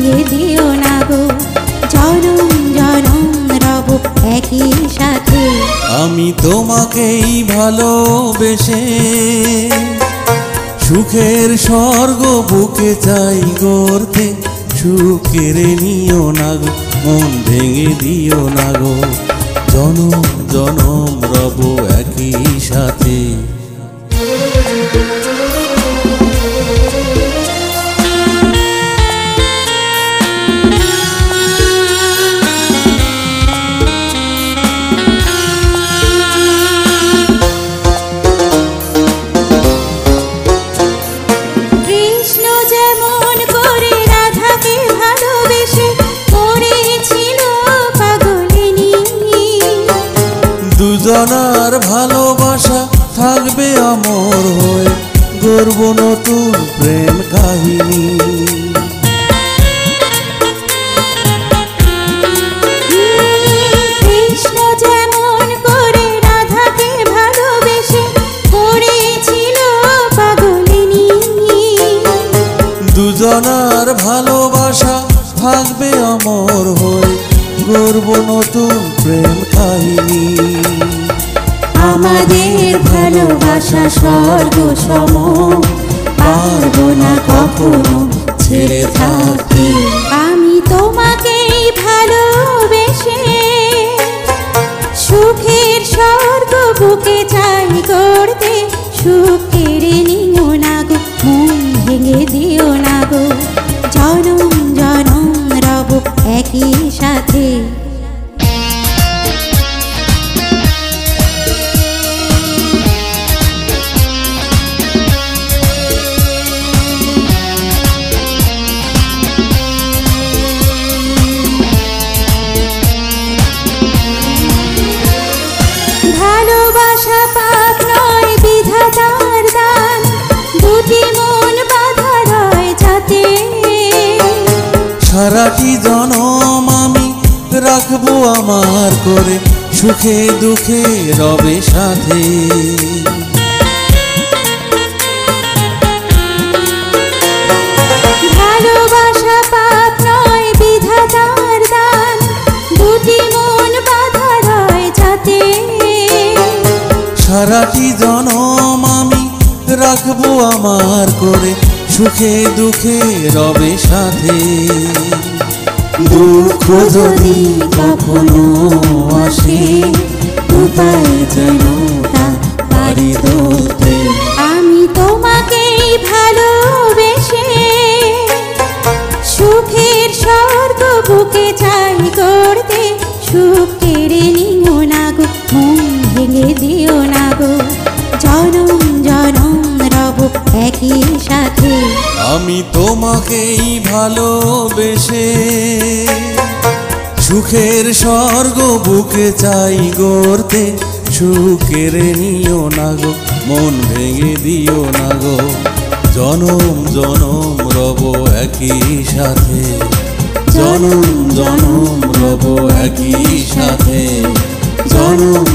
ভেঙে দিও না গো, জনম জনম রব একই সাথে। আমি তোমাকেই ভালোবেসে সুখের স্বর্গ বুকে চাই গড়তে, সুখ কেড়ে নিও না গো, মন ভেঙে দিও না গো, জনম জনম রব একই সাথে। দুজনার ভালোবাসা থাকবে অমর হয়ে, গড়ব নতুন প্রেম কাহিনী। কৃষ্ণ যেমন করে রাধাকে ভালোবেসে করেছিল পাগলিনী, দুজনার ভালোবাসা থাকবে অমর হয়ে, গড়ব নতুন প্রেম কাহিনী। আমাদের ভালোবাসা স্বর্গ সম, পারবো না কখনো ছেড়ে থাকতে। আমি তোমাকেই ভালোবেসে সুখের স্বর্গ বুকে চাই গড়তে, সুখ কেড়ে নিও না গো, মন ভেঙে দিও না গো, জনম জনম রব একই সাথে। ভালোবাসা পাপ নয় বিধাতার দান, দুটি মন বাঁধা রয় যাতে। সারাটি জনম আমি রাখবো আমার করে, সুখে দুঃখে রবে সাথে। ভালোবাসা পাপ নয় বিধাতার দান, দুটি মন বাঁধা রয় যাতে। সারাটি জনম আমি রাখবো আমার করে, সুখে দুঃখে রবে সাথে। দুঃখ যদি কখনো আসে, উপায় যেন তা পারি ধরতে। আমি তোমাকেই ভালোবেসে সুখের স্বর্গ বুকে চাই গড়তে, সুখ কেড়ে নিও না গো, মন ভেঙে দিও না গো, জনম জনম রব একই সাথে। আমি তোমাকেই ভালোবেসে সুখের স্বর্গ বুকে চাই গড়তে, সুখ কেড়ে নিও না গো, মন ভেঙে দিও না গো, জনম জনম রব একই সাথে, জনম জনম রব একই সাথে, জনম